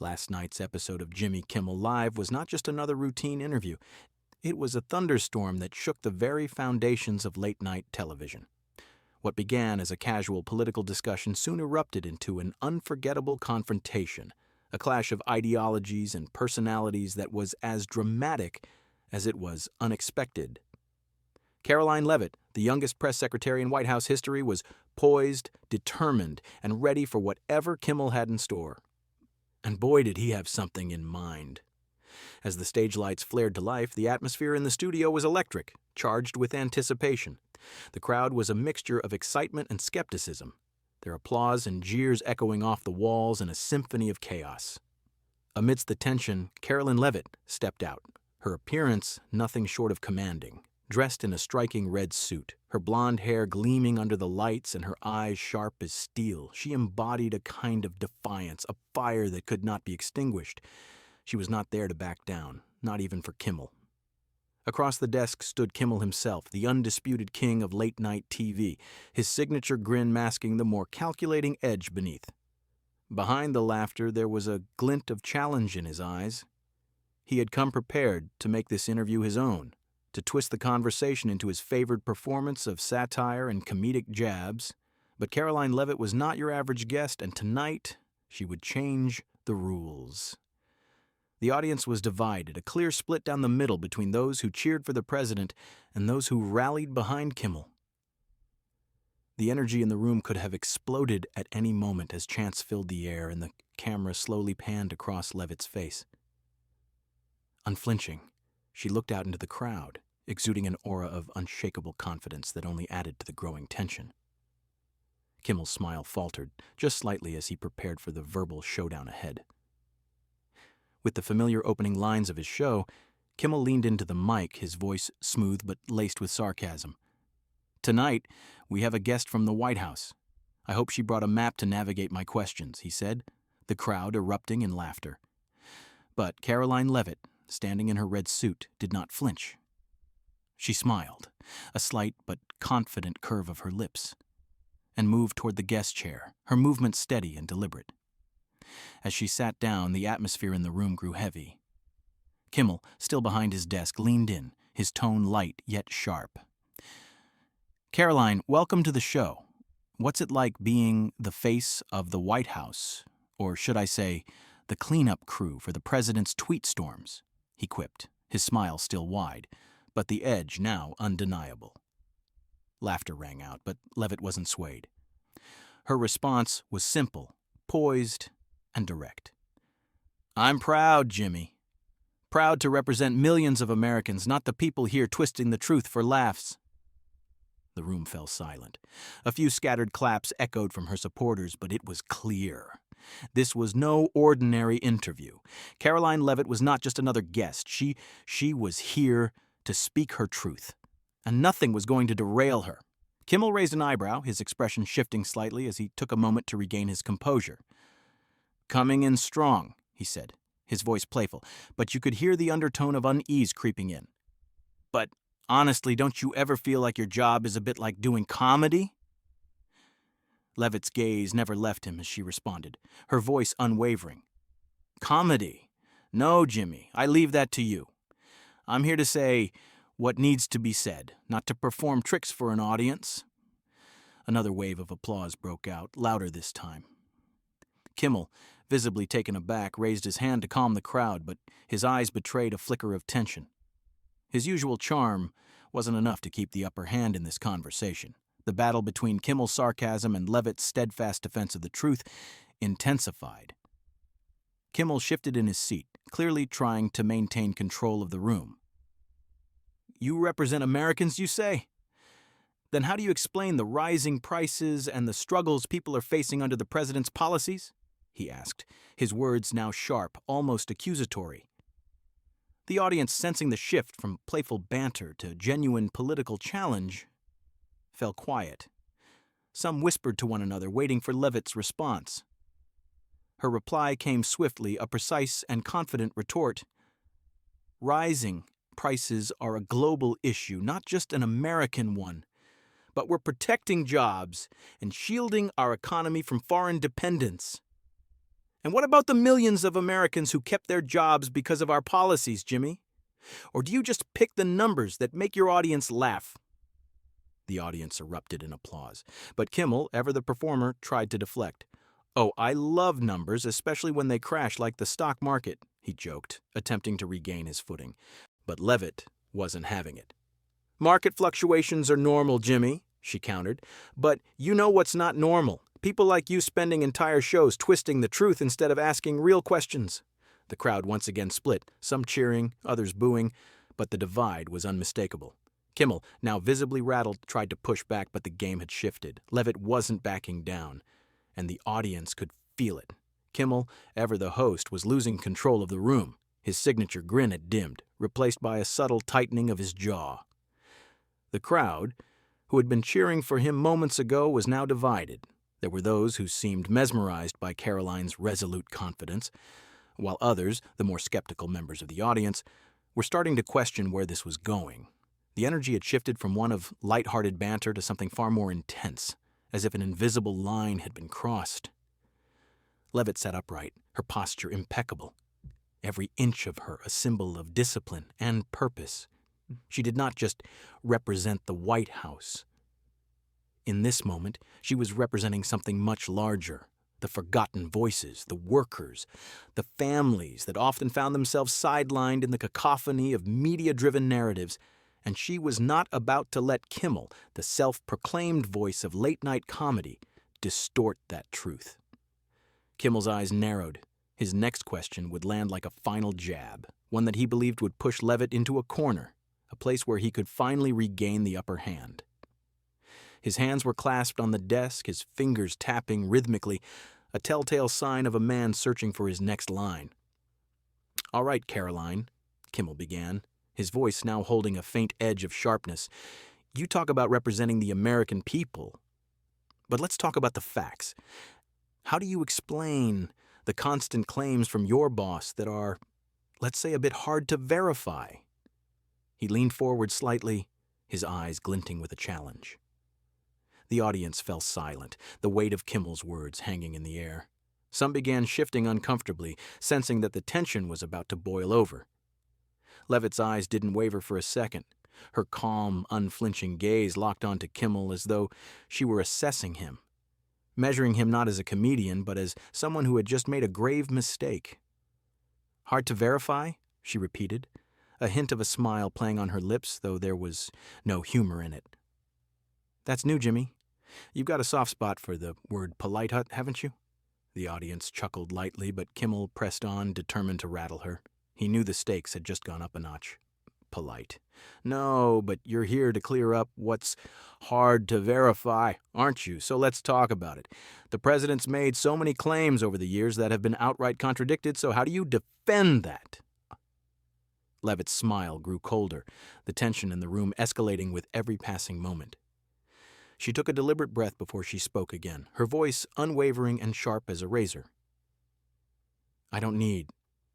Last night's episode of Jimmy Kimmel Live was not just another routine interview. It was a thunderstorm that shook the very foundations of late-night television. What began as a casual political discussion soon erupted into an unforgettable confrontation, a clash of ideologies and personalities that was as dramatic as it was unexpected. Karoline Leavitt, the youngest press secretary in White House history, was poised, determined, and ready for whatever Kimmel had in store. And boy, did he have something in mind. As the stage lights flared to life, the atmosphere in the studio was electric, charged with anticipation. The crowd was a mixture of excitement and skepticism, their applause and jeers echoing off the walls in a symphony of chaos. Amidst the tension, Karoline Leavitt stepped out, her appearance nothing short of commanding. Dressed in a striking red suit, her blonde hair gleaming under the lights and her eyes sharp as steel, she embodied a kind of defiance, a fire that could not be extinguished. She was not there to back down, not even for Kimmel. Across the desk stood Kimmel himself, the undisputed king of late-night TV, his signature grin masking the more calculating edge beneath. Behind the laughter, there was a glint of challenge in his eyes. He had come prepared to make this interview his own, to twist the conversation into his favored performance of satire and comedic jabs. But Karoline Leavitt was not your average guest, and tonight she would change the rules. The audience was divided, a clear split down the middle between those who cheered for the president and those who rallied behind Kimmel. The energy in the room could have exploded at any moment as chants filled the air and the camera slowly panned across Leavitt's face. Unflinching, she looked out into the crowd, exuding an aura of unshakable confidence that only added to the growing tension. Kimmel's smile faltered, just slightly as he prepared for the verbal showdown ahead. With the familiar opening lines of his show, Kimmel leaned into the mic, his voice smooth but laced with sarcasm. "Tonight, we have a guest from the White House. I hope she brought a map to navigate my questions," he said, the crowd erupting in laughter. But Karoline Leavitt, standing in her red suit, did not flinch. She smiled, a slight but confident curve of her lips, and moved toward the guest chair, her movement steady and deliberate. As she sat down, the atmosphere in the room grew heavy. Kimmel, still behind his desk, leaned in, his tone light yet sharp. "Karoline, welcome to the show. What's it like being the face of the White House, or should I say, the cleanup crew for the president's tweet storms?" he quipped, his smile still wide, but the edge now undeniable. Laughter rang out, but Leavitt wasn't swayed. Her response was simple, poised, and direct. "I'm proud, Jimmy. Proud to represent millions of Americans, not the people here twisting the truth for laughs." The room fell silent. A few scattered claps echoed from her supporters, but it was clear. This was no ordinary interview. Karoline Leavitt was not just another guest. She was here to speak her truth, and nothing was going to derail her. Kimmel raised an eyebrow, his expression shifting slightly as he took a moment to regain his composure. "Coming in strong," he said, his voice playful, but you could hear the undertone of unease creeping in. "But honestly, don't you ever feel like your job is a bit like doing comedy?" Leavitt's gaze never left him as she responded, her voice unwavering. "Comedy? No, Jimmy, I leave that to you. I'm here to say what needs to be said, not to perform tricks for an audience." Another wave of applause broke out, louder this time. Kimmel, visibly taken aback, raised his hand to calm the crowd, but his eyes betrayed a flicker of tension. His usual charm wasn't enough to keep the upper hand in this conversation. The battle between Kimmel's sarcasm and Leavitt's steadfast defense of the truth intensified. Kimmel shifted in his seat, clearly trying to maintain control of the room. "You represent Americans, you say? Then how do you explain the rising prices and the struggles people are facing under the president's policies?" he asked, his words now sharp, almost accusatory. The audience, sensing the shift from playful banter to genuine political challenge, fell quiet. Some whispered to one another, waiting for Leavitt's response. Her reply came swiftly, a precise and confident retort. "Rising prices are a global issue, not just an American one. But we're protecting jobs and shielding our economy from foreign dependence. And what about the millions of Americans who kept their jobs because of our policies, Jimmy? Or do you just pick the numbers that make your audience laugh? The audience erupted in applause, but Kimmel, ever the performer, tried to deflect. Oh, I love numbers, especially when they crash like the stock market, he joked, attempting to regain his footing. But Leavitt wasn't having it. Market fluctuations are normal, Jimmy, she countered. But you know what's not normal. People like you spending entire shows twisting the truth instead of asking real questions. The crowd once again split, some cheering, others booing, but the divide was unmistakable. Kimmel, now visibly rattled, tried to push back, but the game had shifted. Leavitt wasn't backing down, and the audience could feel it. Kimmel, ever the host, was losing control of the room. His signature grin had dimmed, replaced by a subtle tightening of his jaw. The crowd, who had been cheering for him moments ago, was now divided. There were those who seemed mesmerized by Karoline's resolute confidence, while others, the more skeptical members of the audience, were starting to question where this was going. The energy had shifted from one of light-hearted banter to something far more intense, as if an invisible line had been crossed. Leavitt sat upright, her posture impeccable, every inch of her a symbol of discipline and purpose. She did not just represent the White House. In this moment, she was representing something much larger. The forgotten voices, the workers, the families that often found themselves sidelined in the cacophony of media-driven narratives, and she was not about to let Kimmel, the self-proclaimed voice of late-night comedy, distort that truth. Kimmel's eyes narrowed. His next question would land like a final jab, one that he believed would push Leavitt into a corner, a place where he could finally regain the upper hand. His hands were clasped on the desk, his fingers tapping rhythmically, a telltale sign of a man searching for his next line. "All right, Karoline," Kimmel began, his voice now holding a faint edge of sharpness. "You talk about representing the American people, but let's talk about the facts. How do you explain the constant claims from your boss that are, let's say, a bit hard to verify?" He leaned forward slightly, his eyes glinting with a challenge. The audience fell silent, the weight of Kimmel's words hanging in the air. Some began shifting uncomfortably, sensing that the tension was about to boil over. Leavitt's eyes didn't waver for a second. Her calm, unflinching gaze locked onto Kimmel as though she were assessing him, measuring him not as a comedian, but as someone who had just made a grave mistake. "Hard to verify?" she repeated, a hint of a smile playing on her lips, though there was no humor in it. "That's new, Jimmy. You've got a soft spot for the word polite, haven't you?" The audience chuckled lightly, but Kimmel pressed on, determined to rattle her. He knew the stakes had just gone up a notch. Polite. "No, but you're here to clear up what's hard to verify, aren't you? So let's talk about it. The president's made so many claims over the years that have been outright contradicted, so how do you defend that?" Leavitt's smile grew colder, the tension in the room escalating with every passing moment. She took a deliberate breath before she spoke again, her voice unwavering and sharp as a razor. "I don't need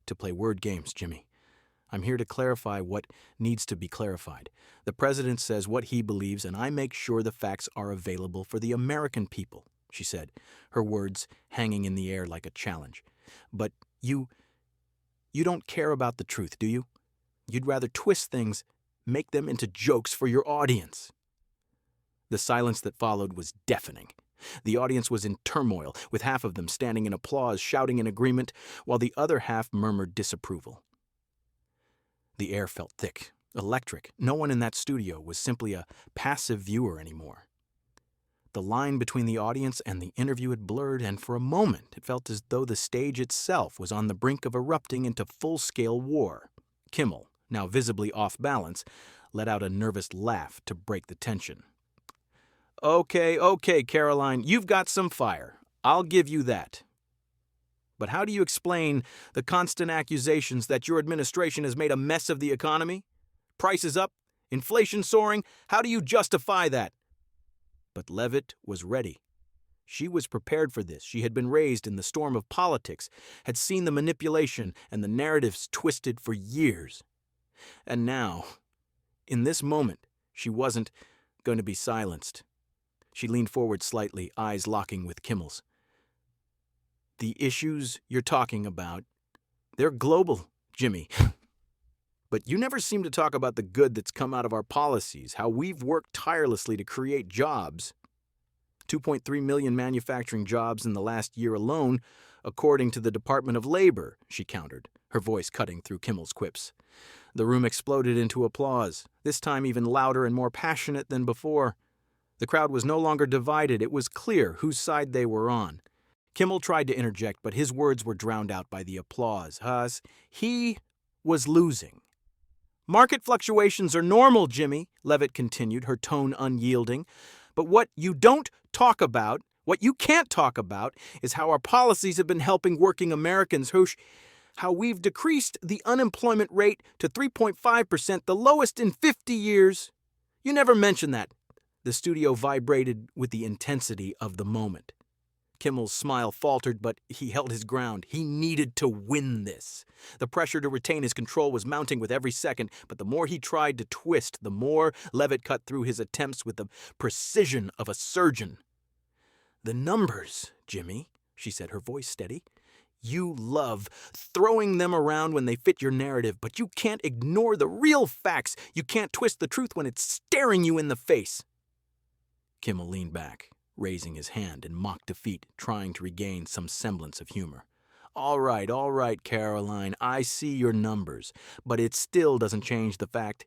to play word games, Jimmy. I'm here to clarify what needs to be clarified. The president says what he believes, and I make sure the facts are available for the American people," she said, her words hanging in the air like a challenge. "But you don't care about the truth, do you? You'd rather twist things, make them into jokes for your audience." The silence that followed was deafening. The audience was in turmoil, with half of them standing in applause, shouting in agreement, while the other half murmured disapproval. The air felt thick, electric. No one in that studio was simply a passive viewer anymore. The line between the audience and the interview had blurred, and for a moment it felt as though the stage itself was on the brink of erupting into full-scale war. Kimmel, now visibly off balance, let out a nervous laugh to break the tension. Okay, Karoline, you've got some fire. I'll give you that. But how do you explain the constant accusations that your administration has made a mess of the economy? Prices up, inflation soaring, how do you justify that?" But Leavitt was ready. She was prepared for this. She had been raised in the storm of politics, had seen the manipulation and the narratives twisted for years. And now, in this moment, she wasn't going to be silenced. She leaned forward slightly, eyes locking with Kimmel's. The issues you're talking about, they're global, Jimmy. But you never seem to talk about the good that's come out of our policies, how we've worked tirelessly to create jobs. 2.3 million manufacturing jobs in the last year alone, according to the Department of Labor, she countered, her voice cutting through Kimmel's quips. The room exploded into applause, this time even louder and more passionate than before. The crowd was no longer divided. It was clear whose side they were on. Kimmel tried to interject, but his words were drowned out by the applause. He was losing. Market fluctuations are normal, Jimmy, Leavitt continued, her tone unyielding. But what you don't talk about, what you can't talk about, is how our policies have been helping working Americans, how we've decreased the unemployment rate to 3.5%, the lowest in 50 years. You never mention that. The studio vibrated with the intensity of the moment. Kimmel's smile faltered, but he held his ground. He needed to win this. The pressure to retain his control was mounting with every second, but the more he tried to twist, the more Leavitt cut through his attempts with the precision of a surgeon. The numbers, Jimmy, she said, her voice steady. You love throwing them around when they fit your narrative, but you can't ignore the real facts. You can't twist the truth when it's staring you in the face. Kimmel leaned back, raising his hand in mock defeat, trying to regain some semblance of humor. All right, Karoline, I see your numbers, but it still doesn't change the fact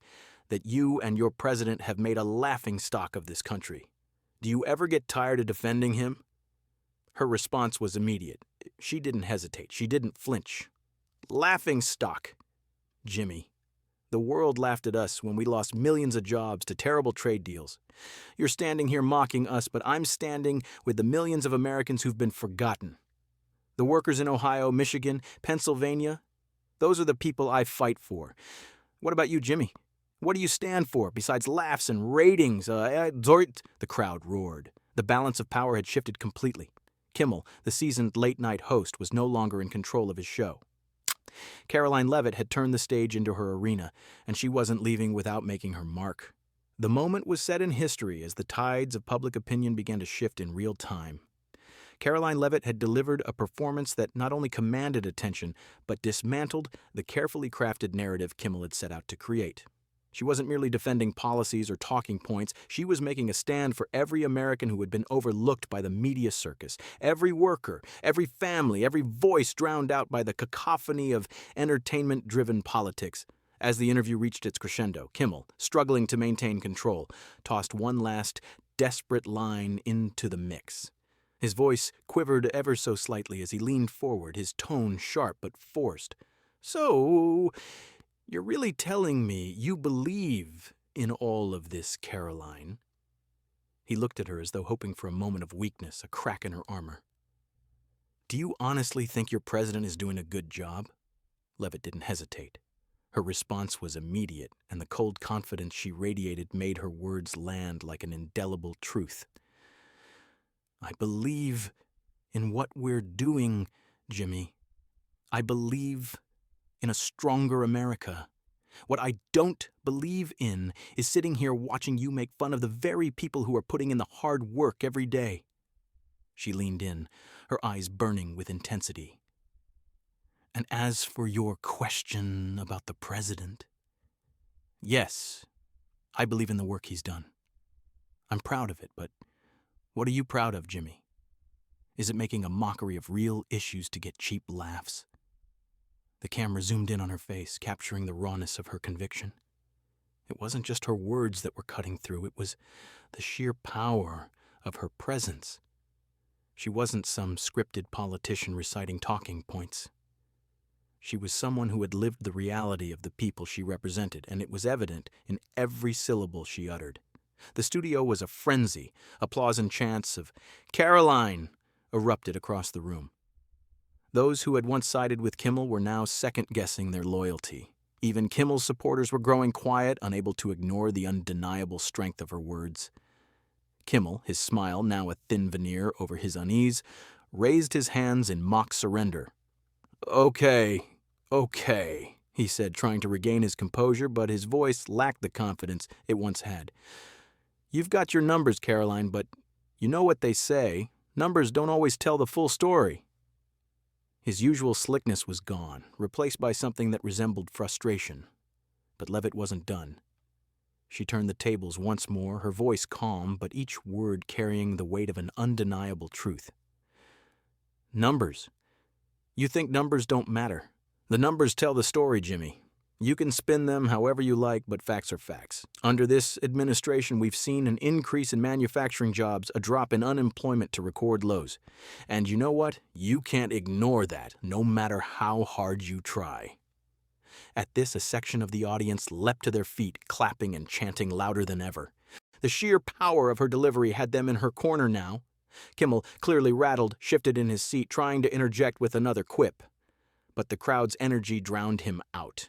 that you and your president have made a laughingstock of this country. Do you ever get tired of defending him? Her response was immediate. She didn't hesitate. She didn't flinch. Laughingstock. Jimmy. The world laughed at us when we lost millions of jobs to terrible trade deals. You're standing here mocking us, but I'm standing with the millions of Americans who've been forgotten. The workers in Ohio, Michigan, Pennsylvania, those are the people I fight for. What about you, Jimmy? What do you stand for, besides laughs and ratings? The crowd roared. The balance of power had shifted completely. Kimmel, the seasoned late-night host, was no longer in control of his show. Karoline Leavitt had turned the stage into her arena, and she wasn't leaving without making her mark. The moment was set in history as the tides of public opinion began to shift in real time. Karoline Leavitt had delivered a performance that not only commanded attention, but dismantled the carefully crafted narrative Kimmel had set out to create. She wasn't merely defending policies or talking points. She was making a stand for every American who had been overlooked by the media circus, every worker, every family, every voice drowned out by the cacophony of entertainment-driven politics. As the interview reached its crescendo, Kimmel, struggling to maintain control, tossed one last desperate line into the mix. His voice quivered ever so slightly as he leaned forward, his tone sharp but forced. So, you're really telling me you believe in all of this, Karoline? He looked at her as though hoping for a moment of weakness, a crack in her armor. Do you honestly think your president is doing a good job? Leavitt didn't hesitate. Her response was immediate, and the cold confidence she radiated made her words land like an indelible truth. I believe in what we're doing, Jimmy. I believe in a stronger America. What I don't believe in is sitting here watching you make fun of the very people who are putting in the hard work every day. She leaned in, her eyes burning with intensity. And as for your question about the president, yes, I believe in the work he's done. I'm proud of it, but what are you proud of, Jimmy? Is it making a mockery of real issues to get cheap laughs? The camera zoomed in on her face, capturing the rawness of her conviction. It wasn't just her words that were cutting through, it was the sheer power of her presence. She wasn't some scripted politician reciting talking points. She was someone who had lived the reality of the people she represented, and it was evident in every syllable she uttered. The studio was a frenzy. Applause and chants of "Karoline" erupted across the room. Those who had once sided with Kimmel were now second-guessing their loyalty. Even Kimmel's supporters were growing quiet, unable to ignore the undeniable strength of her words. Kimmel, his smile now a thin veneer over his unease, raised his hands in mock surrender. Okay, he said, trying to regain his composure, but his voice lacked the confidence it once had. You've got your numbers, Karoline, but you know what they say. Numbers don't always tell the full story. His usual slickness was gone, replaced by something that resembled frustration. But Leavitt wasn't done. She turned the tables once more, her voice calm, but each word carrying the weight of an undeniable truth. Numbers. You think numbers don't matter. The numbers tell the story, Jimmy. You can spin them however you like, but facts are facts. Under this administration, we've seen an increase in manufacturing jobs, a drop in unemployment to record lows. And you know what? You can't ignore that, no matter how hard you try. At this, a section of the audience leapt to their feet, clapping and chanting louder than ever. The sheer power of her delivery had them in her corner now. Kimmel, clearly rattled, shifted in his seat, trying to interject with another quip. But the crowd's energy drowned him out.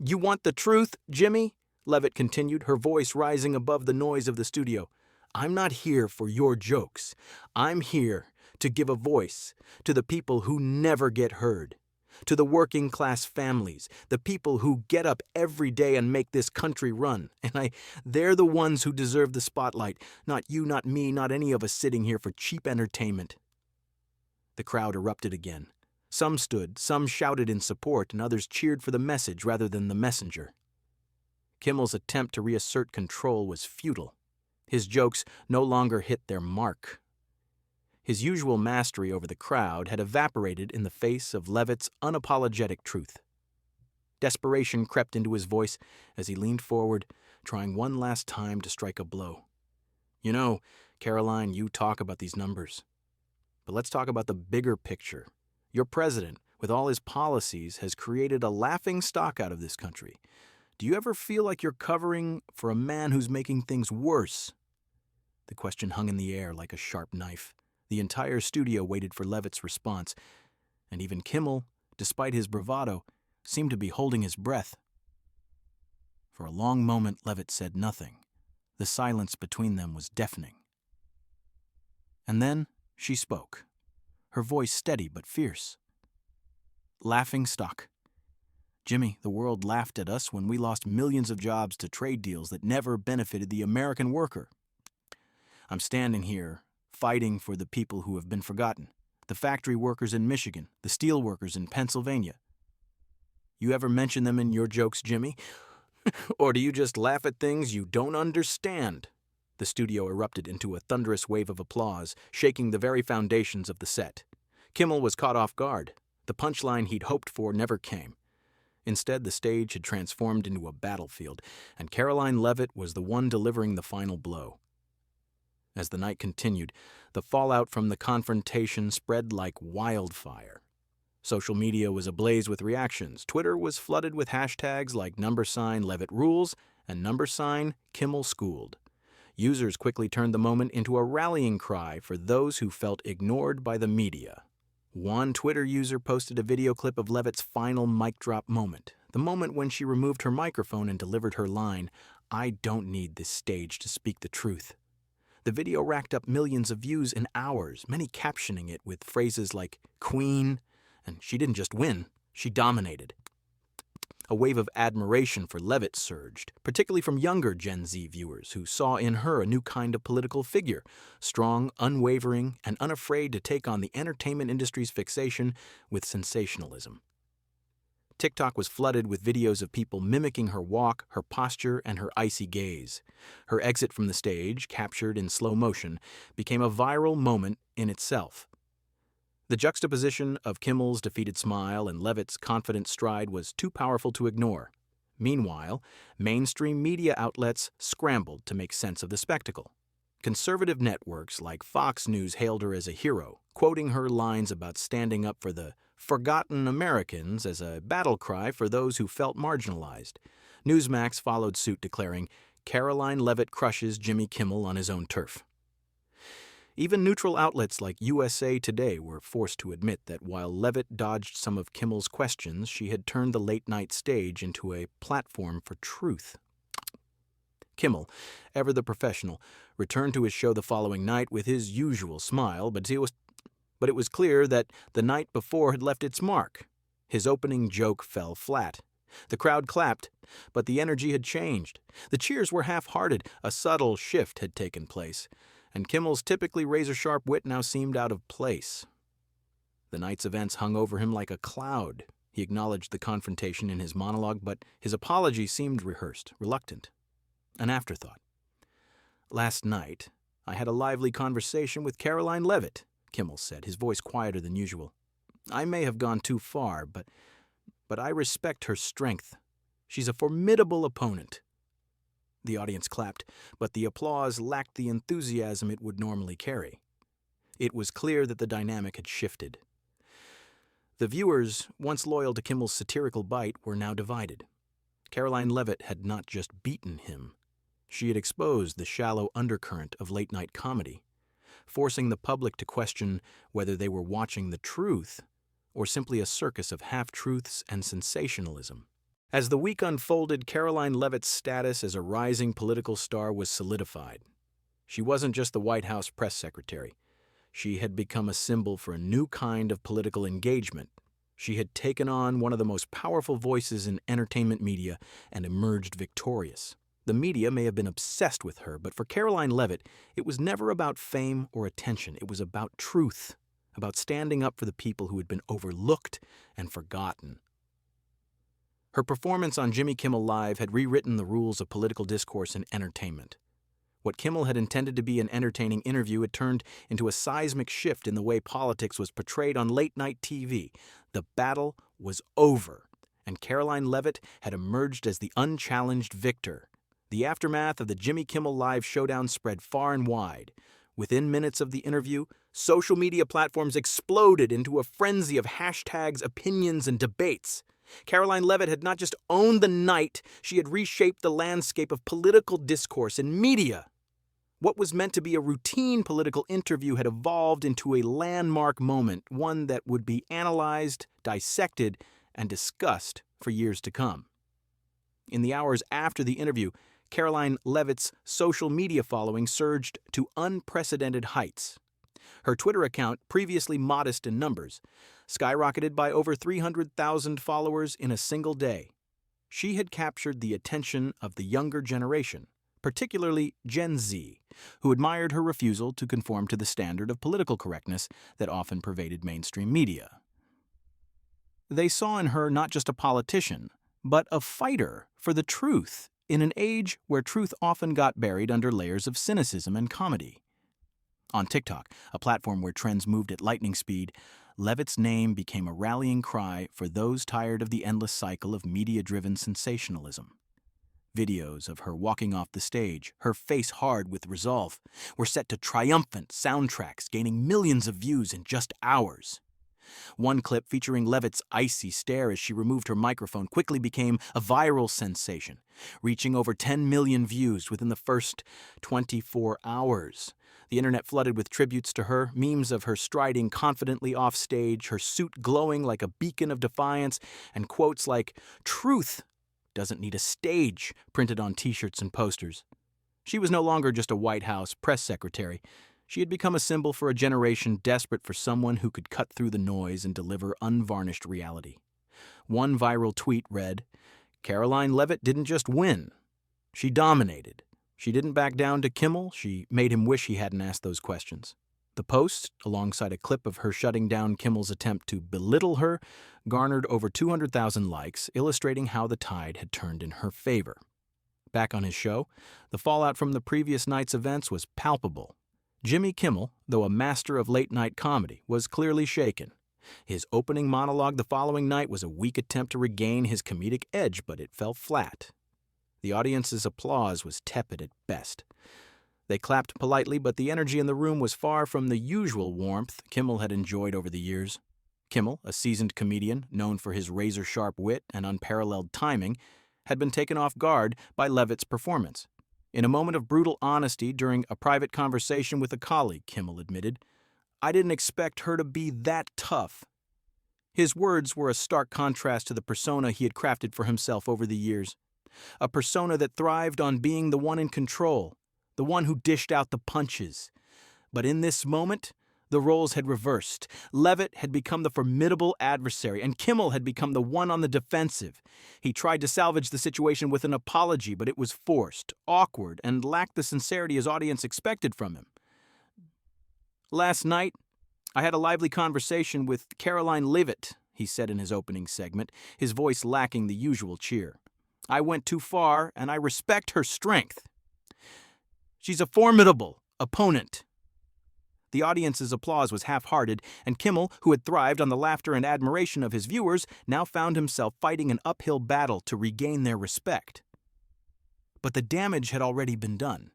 You want the truth, Jimmy? Leavitt continued, her voice rising above the noise of the studio. I'm not here for your jokes. I'm here to give a voice to the people who never get heard, to the working-class families, the people who get up every day and make this country run. And they're the ones who deserve the spotlight, not you, not me, not any of us sitting here for cheap entertainment. The crowd erupted again. Some stood, some shouted in support, and others cheered for the message rather than the messenger. Kimmel's attempt to reassert control was futile. His jokes no longer hit their mark. His usual mastery over the crowd had evaporated in the face of Leavitt's unapologetic truth. Desperation crept into his voice as he leaned forward, trying one last time to strike a blow. You know, Karoline, you talk about these numbers. But let's talk about the bigger picture. Your president, with all his policies, has created a laughingstock out of this country. Do you ever feel like you're covering for a man who's making things worse? The question hung in the air like a sharp knife. The entire studio waited for Leavitt's response, and even Kimmel, despite his bravado, seemed to be holding his breath. For a long moment, Leavitt said nothing. The silence between them was deafening. And then she spoke. Her voice steady but fierce. Laughing stock. Jimmy, the world laughed at us when we lost millions of jobs to trade deals that never benefited the American worker. I'm standing here, fighting for the people who have been forgotten, the factory workers in Michigan, the steel workers in Pennsylvania. You ever mention them in your jokes, Jimmy? Or do you just laugh at things you don't understand? The studio erupted into a thunderous wave of applause, shaking the very foundations of the set. Kimmel was caught off guard. The punchline he'd hoped for never came. Instead, the stage had transformed into a battlefield, and Karoline Leavitt was the one delivering the final blow. As the night continued, the fallout from the confrontation spread like wildfire. Social media was ablaze with reactions. Twitter was flooded with hashtags like #Leavitt rules and #Kimmel schooled. Users quickly turned the moment into a rallying cry for those who felt ignored by the media. One Twitter user posted a video clip of Leavitt's final mic drop moment, the moment when she removed her microphone and delivered her line, "I don't need this stage to speak the truth." The video racked up millions of views in hours, many captioning it with phrases like "Queen," and she didn't just win, she dominated. A wave of admiration for Leavitt surged, particularly from younger Gen Z viewers who saw in her a new kind of political figure, strong, unwavering, and unafraid to take on the entertainment industry's fixation with sensationalism. TikTok was flooded with videos of people mimicking her walk, her posture, and her icy gaze. Her exit from the stage, captured in slow motion, became a viral moment in itself. The juxtaposition of Kimmel's defeated smile and Leavitt's confident stride was too powerful to ignore. Meanwhile, mainstream media outlets scrambled to make sense of the spectacle. Conservative networks like Fox News hailed her as a hero, quoting her lines about standing up for the forgotten Americans as a battle cry for those who felt marginalized. Newsmax followed suit, declaring, "Karoline Leavitt crushes Jimmy Kimmel on his own turf." Even neutral outlets like USA Today were forced to admit that while Leavitt dodged some of Kimmel's questions, she had turned the late-night stage into a platform for truth. Kimmel, ever the professional, returned to his show the following night with his usual smile, but it was clear that the night before had left its mark. His opening joke fell flat. The crowd clapped, but the energy had changed. The cheers were half-hearted. A subtle shift had taken place, and Kimmel's typically razor-sharp wit now seemed out of place. The night's events hung over him like a cloud. He acknowledged the confrontation in his monologue, but his apology seemed rehearsed, reluctant, an afterthought. "Last night, I had a lively conversation with Karoline Leavitt," Kimmel said, his voice quieter than usual. "I may have gone too far, but I respect her strength. She's a formidable opponent." The audience clapped, but the applause lacked the enthusiasm it would normally carry. It was clear that the dynamic had shifted. The viewers, once loyal to Kimmel's satirical bite, were now divided. Karoline Leavitt had not just beaten him. She had exposed the shallow undercurrent of late-night comedy, forcing the public to question whether they were watching the truth or simply a circus of half-truths and sensationalism. As the week unfolded, Karoline Leavitt's status as a rising political star was solidified. She wasn't just the White House press secretary. She had become a symbol for a new kind of political engagement. She had taken on one of the most powerful voices in entertainment media and emerged victorious. The media may have been obsessed with her, but for Karoline Leavitt, it was never about fame or attention. It was about truth, about standing up for the people who had been overlooked and forgotten. Her performance on Jimmy Kimmel Live had rewritten the rules of political discourse and entertainment. What Kimmel had intended to be an entertaining interview had turned into a seismic shift in the way politics was portrayed on late-night TV. The battle was over, and Karoline Leavitt had emerged as the unchallenged victor. The aftermath of the Jimmy Kimmel Live showdown spread far and wide. Within minutes of the interview, social media platforms exploded into a frenzy of hashtags, opinions, and debates. Karoline Leavitt had not just owned the night, she had reshaped the landscape of political discourse and media. What was meant to be a routine political interview had evolved into a landmark moment, one that would be analyzed, dissected, and discussed for years to come. In the hours after the interview, Karoline Leavitt's social media following surged to unprecedented heights. Her Twitter account, previously modest in numbers, skyrocketed by over 300,000 followers in a single day. She had captured the attention of the younger generation, particularly Gen Z, who admired her refusal to conform to the standard of political correctness that often pervaded mainstream media. They saw in her not just a politician, but a fighter for the truth in an age where truth often got buried under layers of cynicism and comedy. On TikTok, a platform where trends moved at lightning speed, Leavitt's name became a rallying cry for those tired of the endless cycle of media-driven sensationalism. Videos of her walking off the stage, her face hard with resolve, were set to triumphant soundtracks, gaining millions of views in just hours. One clip featuring Leavitt's icy stare as she removed her microphone quickly became a viral sensation, reaching over 10 million views within the first 24 hours. The internet flooded with tributes to her, memes of her striding confidently off stage, her suit glowing like a beacon of defiance, and quotes like, "Truth doesn't need a stage," printed on t-shirts and posters. She was no longer just a White House press secretary. She had become a symbol for a generation desperate for someone who could cut through the noise and deliver unvarnished reality. One viral tweet read, "Karoline Leavitt didn't just win. She dominated. She didn't back down to Kimmel. She made him wish he hadn't asked those questions." The post, alongside a clip of her shutting down Kimmel's attempt to belittle her, garnered over 200,000 likes, illustrating how the tide had turned in her favor. Back on his show, the fallout from the previous night's events was palpable. Jimmy Kimmel, though a master of late-night comedy, was clearly shaken. His opening monologue the following night was a weak attempt to regain his comedic edge, but it fell flat. The audience's applause was tepid at best. They clapped politely, but the energy in the room was far from the usual warmth Kimmel had enjoyed over the years. Kimmel, a seasoned comedian known for his razor-sharp wit and unparalleled timing, had been taken off guard by Leavitt's performance. In a moment of brutal honesty during a private conversation with a colleague, Kimmel admitted, "I didn't expect her to be that tough." His words were a stark contrast to the persona he had crafted for himself over the years, a persona that thrived on being the one in control, the one who dished out the punches. But in this moment, the roles had reversed. Leavitt had become the formidable adversary, and Kimmel had become the one on the defensive. He tried to salvage the situation with an apology, but it was forced, awkward, and lacked the sincerity his audience expected from him. Last night, "I had a lively conversation with Karoline Leavitt," he said in his opening segment, his voice lacking the usual cheer. "I went too far, and I respect her strength. She's a formidable opponent." The audience's applause was half-hearted, and Kimmel, who had thrived on the laughter and admiration of his viewers, now found himself fighting an uphill battle to regain their respect. But the damage had already been done.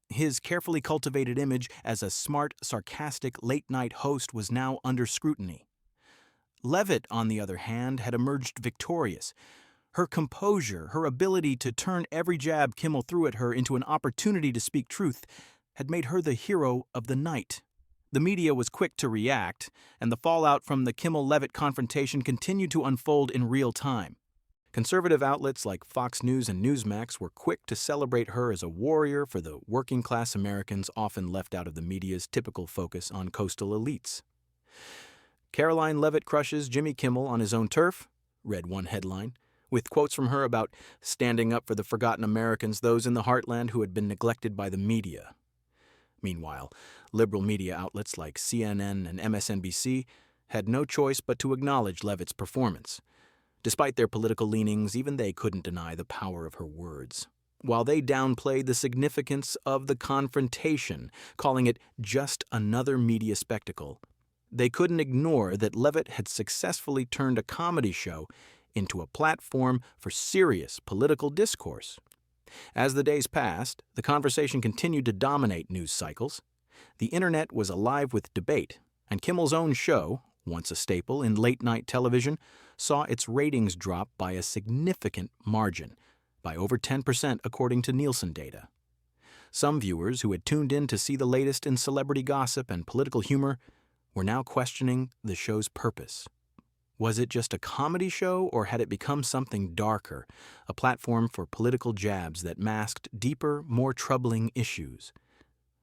His carefully cultivated image as a smart, sarcastic, late-night host was now under scrutiny. Leavitt, on the other hand, had emerged victorious. Her composure, her ability to turn every jab Kimmel threw at her into an opportunity to speak truth, had made her the hero of the night. The media was quick to react, and the fallout from the Kimmel-Leavitt confrontation continued to unfold in real time. Conservative outlets like Fox News and Newsmax were quick to celebrate her as a warrior for the working-class Americans often left out of the media's typical focus on coastal elites. "Karoline Leavitt crushes Jimmy Kimmel on his own turf," read one headline, with quotes from her about standing up for the forgotten Americans, those in the heartland who had been neglected by the media. Meanwhile, liberal media outlets like CNN and MSNBC had no choice but to acknowledge Leavitt's performance. Despite their political leanings, even they couldn't deny the power of her words. While they downplayed the significance of the confrontation, calling it just another media spectacle, they couldn't ignore that Leavitt had successfully turned a comedy show into a platform for serious political discourse. As the days passed, the conversation continued to dominate news cycles. The internet was alive with debate, and Kimmel's own show, once a staple in late-night television, saw its ratings drop by a significant margin, by over 10% according to Nielsen data. Some viewers who had tuned in to see the latest in celebrity gossip and political humor were now questioning the show's purpose. Was it just a comedy show, or had it become something darker, a platform for political jabs that masked deeper, more troubling issues?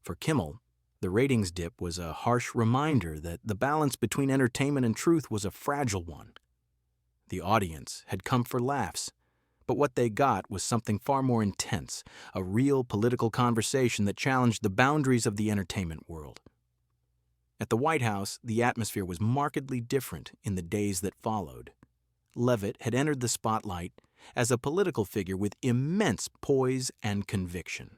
For Kimmel, the ratings dip was a harsh reminder that the balance between entertainment and truth was a fragile one. The audience had come for laughs, but what they got was something far more intense, a real political conversation that challenged the boundaries of the entertainment world. At the White House, the atmosphere was markedly different in the days that followed. Leavitt had entered the spotlight as a political figure with immense poise and conviction.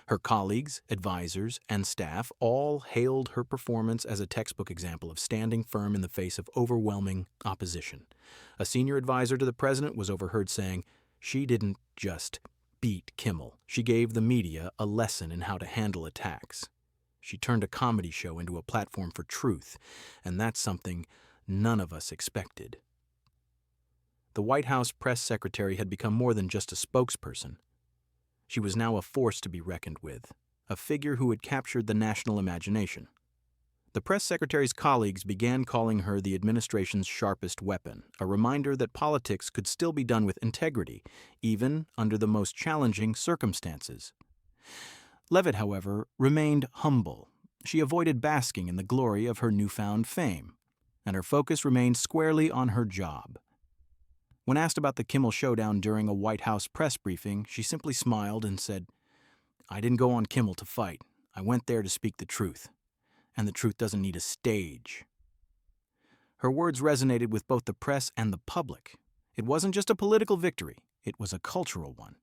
Her colleagues, advisors, and staff all hailed her performance as a textbook example of standing firm in the face of overwhelming opposition. A senior advisor to the president was overheard saying, "She didn't just beat Kimmel. She gave the media a lesson in how to handle attacks. She turned a comedy show into a platform for truth, and that's something none of us expected." The White House press secretary had become more than just a spokesperson. She was now a force to be reckoned with, a figure who had captured the national imagination. The press secretary's colleagues began calling her the administration's sharpest weapon, a reminder that politics could still be done with integrity, even under the most challenging circumstances. Leavitt, however, remained humble. She avoided basking in the glory of her newfound fame, and her focus remained squarely on her job. When asked about the Kimmel showdown during a White House press briefing, she simply smiled and said, "I didn't go on Kimmel to fight. I went there to speak the truth. And the truth doesn't need a stage." Her words resonated with both the press and the public. It wasn't just a political victory, it was a cultural one.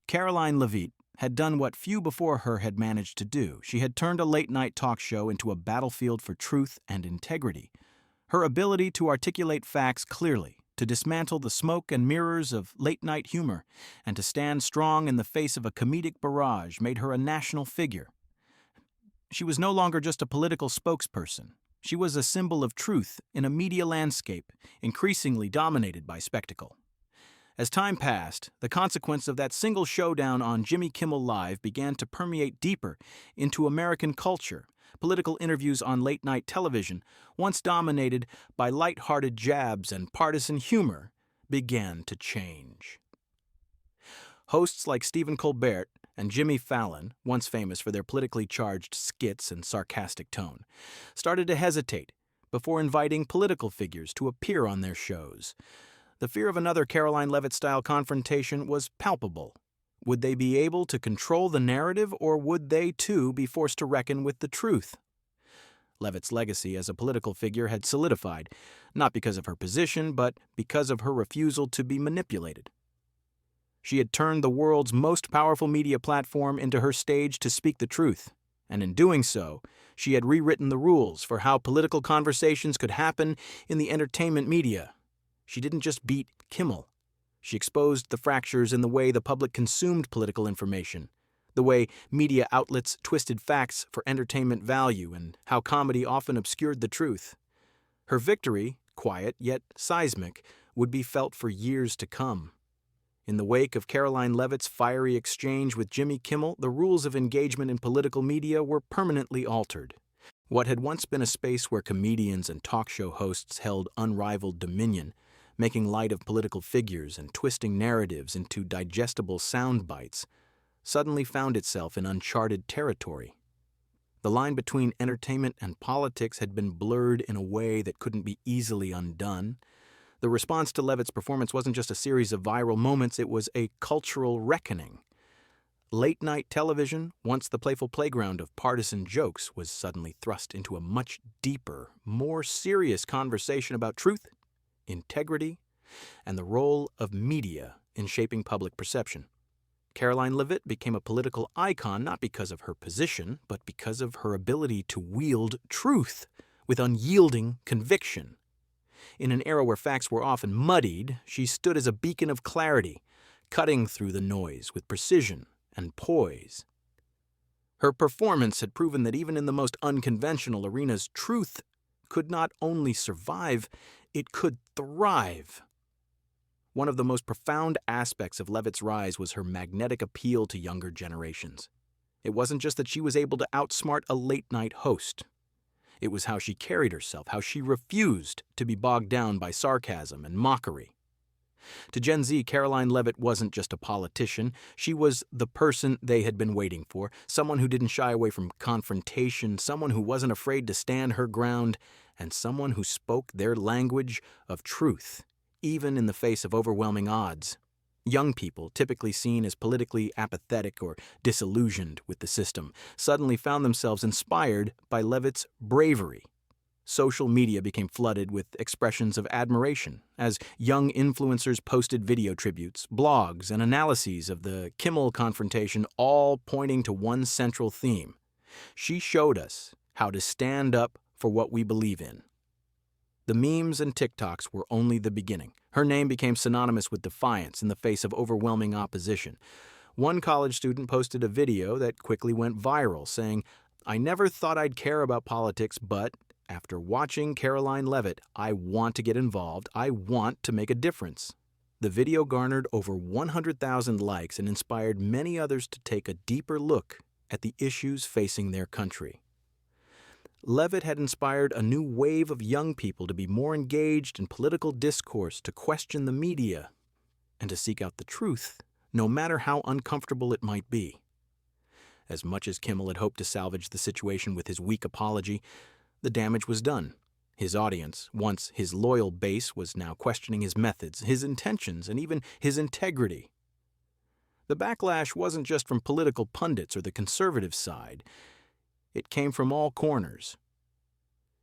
Karoline Leavitt had done what few before her had managed to do. She had turned a late-night talk show into a battlefield for truth and integrity. Her ability to articulate facts clearly, to dismantle the smoke and mirrors of late-night humor, and to stand strong in the face of a comedic barrage made her a national figure. She was no longer just a political spokesperson. She was a symbol of truth in a media landscape increasingly dominated by spectacle. As time passed, the consequence of that single showdown on Jimmy Kimmel Live began to permeate deeper into American culture. Political interviews on late-night television, once dominated by light-hearted jabs and partisan humor, began to change. Hosts like Stephen Colbert and Jimmy Fallon, once famous for their politically charged skits and sarcastic tone, started to hesitate before inviting political figures to appear on their shows. The fear of another Karoline Leavitt-style confrontation was palpable. Would they be able to control the narrative, or would they, too, be forced to reckon with the truth? Leavitt's legacy as a political figure had solidified, not because of her position, but because of her refusal to be manipulated. She had turned the world's most powerful media platform into her stage to speak the truth, and in doing so, she had rewritten the rules for how political conversations could happen in the entertainment media. She didn't just beat Kimmel. She exposed the fractures in the way the public consumed political information, the way media outlets twisted facts for entertainment value, and how comedy often obscured the truth. Her victory, quiet yet seismic, would be felt for years to come. In the wake of Karoline Leavitt's fiery exchange with Jimmy Kimmel, the rules of engagement in political media were permanently altered. What had once been a space where comedians and talk show hosts held unrivaled dominion, making light of political figures and twisting narratives into digestible sound bites, suddenly found itself in uncharted territory. The line between entertainment and politics had been blurred in a way that couldn't be easily undone. The response to Leavitt's performance wasn't just a series of viral moments, it was a cultural reckoning. Late-night television, once the playful playground of partisan jokes, was suddenly thrust into a much deeper, more serious conversation about truth, integrity, and the role of media in shaping public perception. Karoline Leavitt became a political icon not because of her position, but because of her ability to wield truth with unyielding conviction. In an era where facts were often muddied, she stood as a beacon of clarity, cutting through the noise with precision and poise. Her performance had proven that even in the most unconventional arenas, truth could not only survive, it could thrive. One of the most profound aspects of Leavitt's rise was her magnetic appeal to younger generations. It wasn't just that she was able to outsmart a late-night host. It was how she carried herself, how she refused to be bogged down by sarcasm and mockery. To Gen Z, Karoline Leavitt wasn't just a politician. She was the person they had been waiting for, someone who didn't shy away from confrontation, someone who wasn't afraid to stand her ground, and someone who spoke their language of truth, even in the face of overwhelming odds. Young people, typically seen as politically apathetic or disillusioned with the system, suddenly found themselves inspired by Leavitt's bravery. Social media became flooded with expressions of admiration as young influencers posted video tributes, blogs, and analyses of the Kimmel confrontation, all pointing to one central theme. She showed us how to stand up for what we believe in. The memes and TikToks were only the beginning. Her name became synonymous with defiance in the face of overwhelming opposition. One college student posted a video that quickly went viral, saying, "I never thought I'd care about politics, but after watching Karoline Leavitt, I want to get involved. I want to make a difference." The video garnered over 100,000 likes and inspired many others to take a deeper look at the issues facing their country. Leavitt had inspired a new wave of young people to be more engaged in political discourse, to question the media, and to seek out the truth, no matter how uncomfortable it might be. As much as Kimmel had hoped to salvage the situation with his weak apology, the damage was done. His audience, once his loyal base, was now questioning his methods, his intentions, and even his integrity. The backlash wasn't just from political pundits or the conservative side. It came from all corners.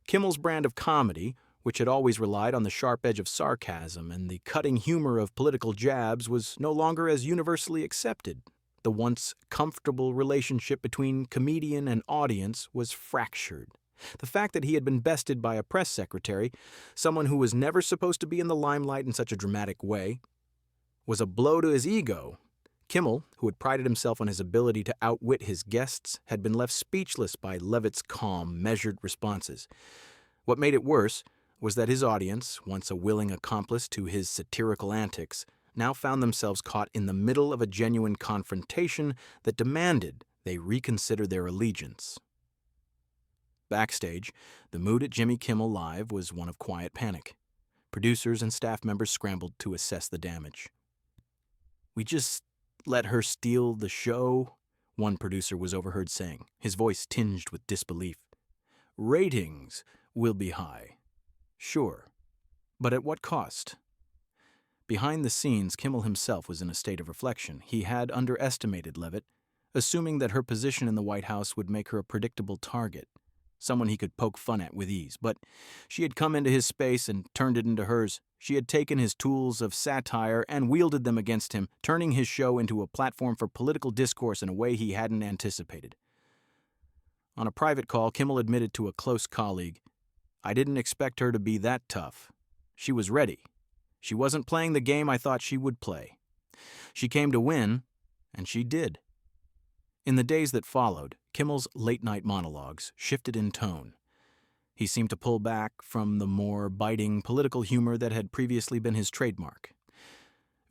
Kimmel's brand of comedy, which had always relied on the sharp edge of sarcasm and the cutting humor of political jabs, was no longer as universally accepted. The once comfortable relationship between comedian and audience was fractured. The fact that he had been bested by a press secretary, someone who was never supposed to be in the limelight in such a dramatic way, was a blow to his ego. Kimmel, who had prided himself on his ability to outwit his guests, had been left speechless by Leavitt's calm, measured responses. What made it worse was that his audience, once a willing accomplice to his satirical antics, now found themselves caught in the middle of a genuine confrontation that demanded they reconsider their allegiance. Backstage, the mood at Jimmy Kimmel Live was one of quiet panic. Producers and staff members scrambled to assess the damage. "We just let her steal the show," one producer was overheard saying, his voice tinged with disbelief. "Ratings will be high. Sure. But at what cost?" Behind the scenes, Kimmel himself was in a state of reflection. He had underestimated Leavitt, assuming that her position in the White House would make her a predictable target. someone he could poke fun at with ease, but she had come into his space and turned it into hers. She had taken his tools of satire and wielded them against him, turning his show into a platform for political discourse in a way he hadn't anticipated. On a private call, Kimmel admitted to a close colleague, "I didn't expect her to be that tough. She was ready. She wasn't playing the game I thought she would play. She came to win, and she did." In the days that followed, Kimmel's late-night monologues shifted in tone. He seemed to pull back from the more biting political humor that had previously been his trademark.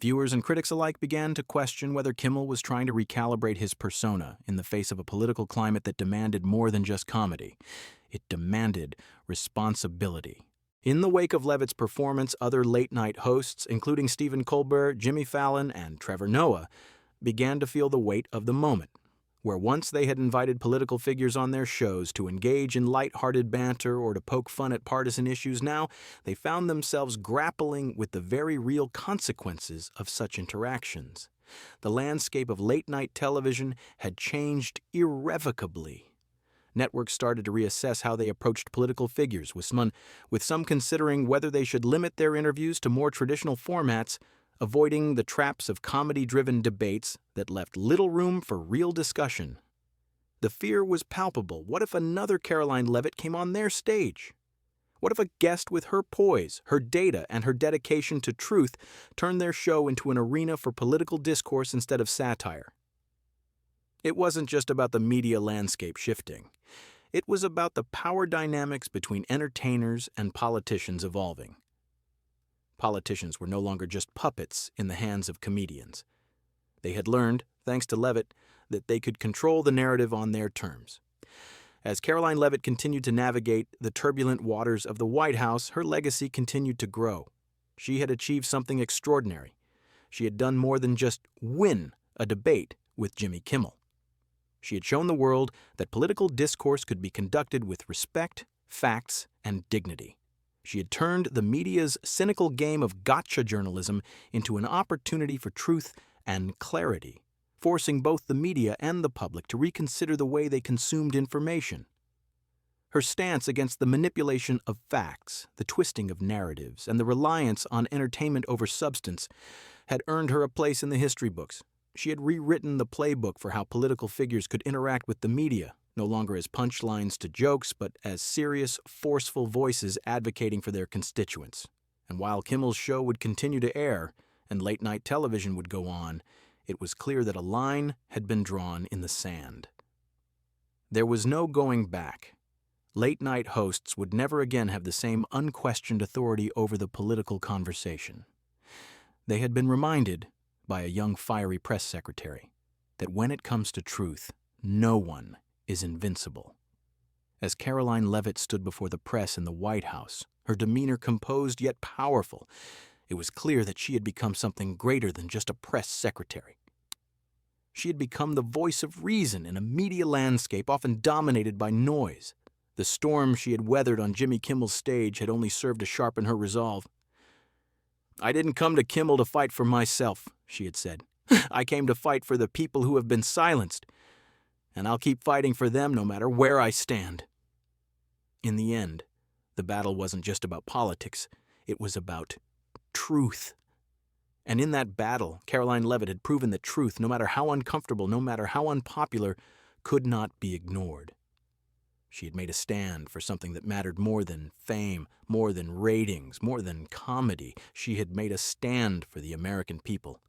Viewers and critics alike began to question whether Kimmel was trying to recalibrate his persona in the face of a political climate that demanded more than just comedy. It demanded responsibility. In the wake of Leavitt's performance, other late-night hosts, including Stephen Colbert, Jimmy Fallon, and Trevor Noah, began to feel the weight of the moment. Where once they had invited political figures on their shows to engage in light-hearted banter or to poke fun at partisan issues, now they found themselves grappling with the very real consequences of such interactions. The landscape of late-night television had changed irrevocably. Networks started to reassess how they approached political figures, with some considering whether they should limit their interviews to more traditional formats, avoiding the traps of comedy-driven debates that left little room for real discussion. The fear was palpable. What if another Karoline Leavitt came on their stage? What if a guest with her poise, her data, and her dedication to truth turned their show into an arena for political discourse instead of satire? It wasn't just about the media landscape shifting. It was about the power dynamics between entertainers and politicians evolving. Politicians were no longer just puppets in the hands of comedians. They had learned, thanks to Leavitt, that they could control the narrative on their terms. As Karoline Leavitt continued to navigate the turbulent waters of the White House, her legacy continued to grow. She had achieved something extraordinary. She had done more than just win a debate with Jimmy Kimmel. She had shown the world that political discourse could be conducted with respect, facts, and dignity. She had turned the media's cynical game of gotcha journalism into an opportunity for truth and clarity, forcing both the media and the public to reconsider the way they consumed information. Her stance against the manipulation of facts, the twisting of narratives, and the reliance on entertainment over substance had earned her a place in the history books. She had rewritten the playbook for how political figures could interact with the media, no longer as punchlines to jokes, but as serious, forceful voices advocating for their constituents. And while Kimmel's show would continue to air and late-night television would go on, it was clear that a line had been drawn in the sand. There was no going back. Late-night hosts would never again have the same unquestioned authority over the political conversation. They had been reminded, by a young fiery press secretary, that when it comes to truth, no one is invincible. As Karoline Leavitt stood before the press in the White House, her demeanor composed yet powerful, it was clear that she had become something greater than just a press secretary. She had become the voice of reason in a media landscape often dominated by noise. The storm she had weathered on Jimmy Kimmel's stage had only served to sharpen her resolve. "I didn't come to Kimmel to fight for myself," she had said. "I came to fight for the people who have been silenced, and I'll keep fighting for them no matter where I stand." In the end, the battle wasn't just about politics, it was about truth. And in that battle, Karoline Leavitt had proven that truth, no matter how uncomfortable, no matter how unpopular, could not be ignored. She had made a stand for something that mattered more than fame, more than ratings, more than comedy. She had made a stand for the American people.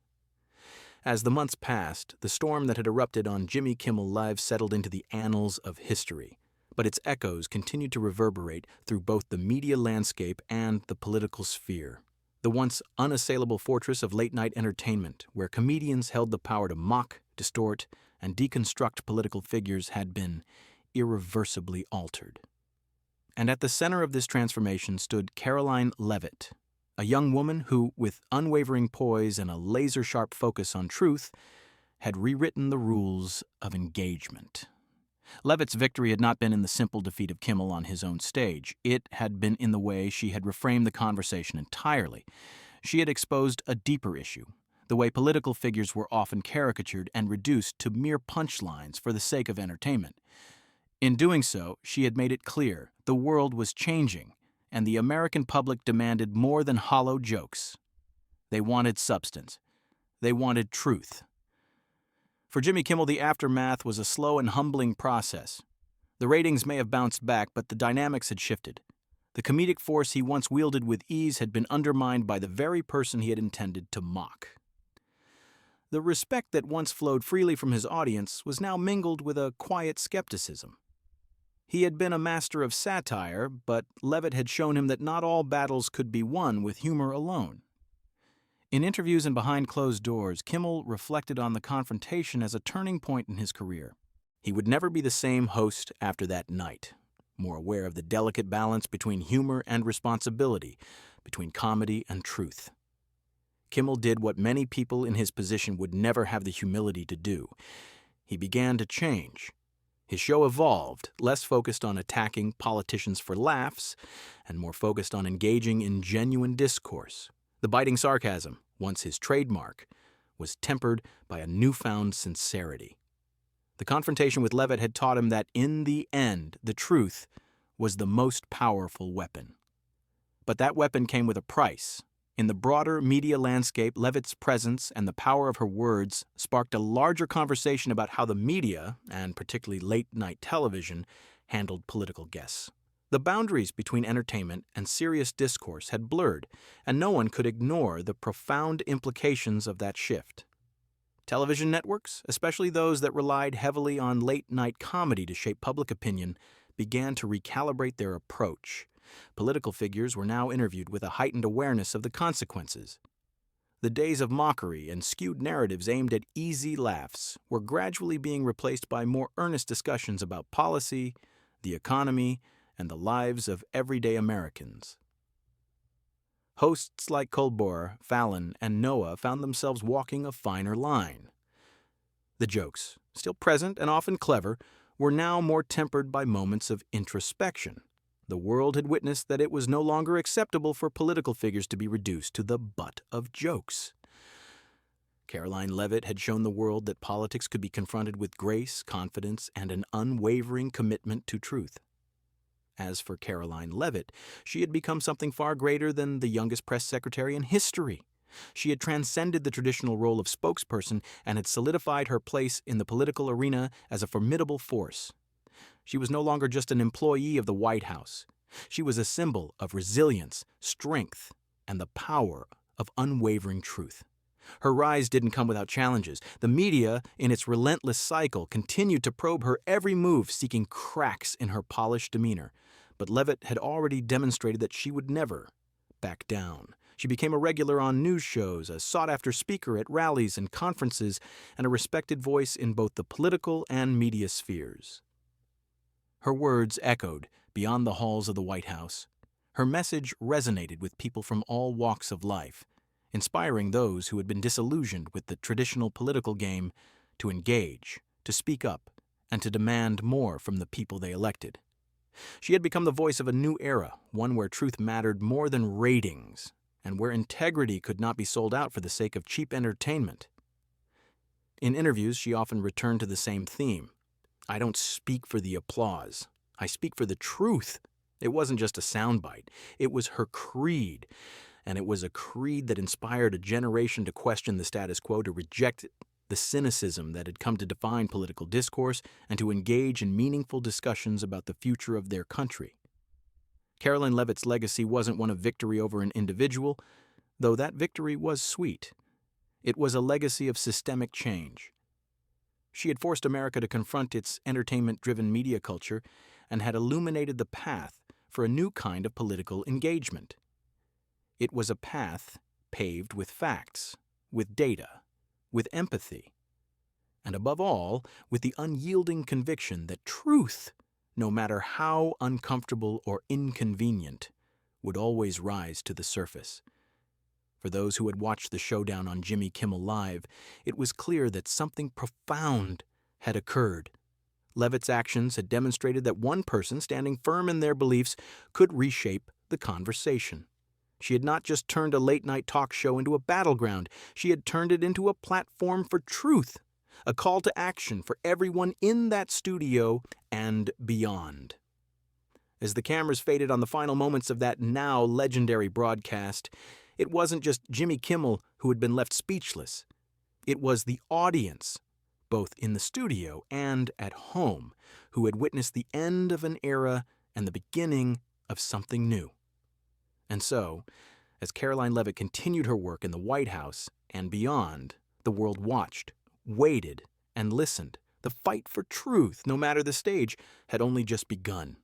As the months passed, the storm that had erupted on Jimmy Kimmel Live settled into the annals of history, but its echoes continued to reverberate through both the media landscape and the political sphere. The once unassailable fortress of late-night entertainment, where comedians held the power to mock, distort, and deconstruct political figures, had been irreversibly altered. And at the center of this transformation stood Karoline Leavitt, a young woman who, with unwavering poise and a laser-sharp focus on truth, had rewritten the rules of engagement. Leavitt's victory had not been in the simple defeat of Kimmel on his own stage. It had been in the way she had reframed the conversation entirely. She had exposed a deeper issue, the way political figures were often caricatured and reduced to mere punchlines for the sake of entertainment. In doing so, she had made it clear the world was changing, and the American public demanded more than hollow jokes. They wanted substance. They wanted truth. For Jimmy Kimmel, the aftermath was a slow and humbling process. The ratings may have bounced back, but the dynamics had shifted. The comedic force he once wielded with ease had been undermined by the very person he had intended to mock. The respect that once flowed freely from his audience was now mingled with a quiet skepticism. He had been a master of satire, but Leavitt had shown him that not all battles could be won with humor alone. In interviews and behind closed doors, Kimmel reflected on the confrontation as a turning point in his career. He would never be the same host after that night, more aware of the delicate balance between humor and responsibility, between comedy and truth. Kimmel did what many people in his position would never have the humility to do. He began to change. His show evolved, less focused on attacking politicians for laughs and more focused on engaging in genuine discourse. The biting sarcasm, once his trademark, was tempered by a newfound sincerity. The confrontation with Leavitt had taught him that, in the end, the truth was the most powerful weapon. But that weapon came with a price. In the broader media landscape, Leavitt's presence and the power of her words sparked a larger conversation about how the media, and particularly late-night television, handled political guests. The boundaries between entertainment and serious discourse had blurred, and no one could ignore the profound implications of that shift. Television networks, especially those that relied heavily on late-night comedy to shape public opinion, began to recalibrate their approach. Political figures were now interviewed with a heightened awareness of the consequences. The days of mockery and skewed narratives aimed at easy laughs were gradually being replaced by more earnest discussions about policy, the economy, and the lives of everyday Americans. Hosts like Colbert, Fallon, and Noah found themselves walking a finer line. The jokes, still present and often clever, were now more tempered by moments of introspection. The world had witnessed that it was no longer acceptable for political figures to be reduced to the butt of jokes. Karoline Leavitt had shown the world that politics could be confronted with grace, confidence, and an unwavering commitment to truth. As for Karoline Leavitt, she had become something far greater than the youngest press secretary in history. She had transcended the traditional role of spokesperson and had solidified her place in the political arena as a formidable force. She was no longer just an employee of the White House. She was a symbol of resilience, strength, and the power of unwavering truth. Her rise didn't come without challenges. The media, in its relentless cycle, continued to probe her every move, seeking cracks in her polished demeanor. But Leavitt had already demonstrated that she would never back down. She became a regular on news shows, a sought-after speaker at rallies and conferences, and a respected voice in both the political and media spheres. Her words echoed beyond the halls of the White House. Her message resonated with people from all walks of life, inspiring those who had been disillusioned with the traditional political game to engage, to speak up, and to demand more from the people they elected. She had become the voice of a new era, one where truth mattered more than ratings, and where integrity could not be sold out for the sake of cheap entertainment. In interviews, she often returned to the same theme. I don't speak for the applause. I speak for the truth. It wasn't just a soundbite. It was her creed, and it was a creed that inspired a generation to question the status quo, to reject the cynicism that had come to define political discourse, and to engage in meaningful discussions about the future of their country. Karoline Leavitt's legacy wasn't one of victory over an individual, though that victory was sweet. It was a legacy of systemic change. She had forced America to confront its entertainment-driven media culture and had illuminated the path for a new kind of political engagement. It was a path paved with facts, with data, with empathy, and above all, with the unyielding conviction that truth, no matter how uncomfortable or inconvenient, would always rise to the surface. For those who had watched the showdown on Jimmy Kimmel Live, it was clear that something profound had occurred. Leavitt's actions had demonstrated that one person standing firm in their beliefs could reshape the conversation. She had not just turned a late-night talk show into a battleground. She had turned it into a platform for truth, a call to action for everyone in that studio and beyond. As the cameras faded on the final moments of that now legendary broadcast, it wasn't just Jimmy Kimmel who had been left speechless. It was the audience, both in the studio and at home, who had witnessed the end of an era and the beginning of something new. And so, as Karoline Leavitt continued her work in the White House and beyond, the world watched, waited, and listened. The fight for truth, no matter the stage, had only just begun.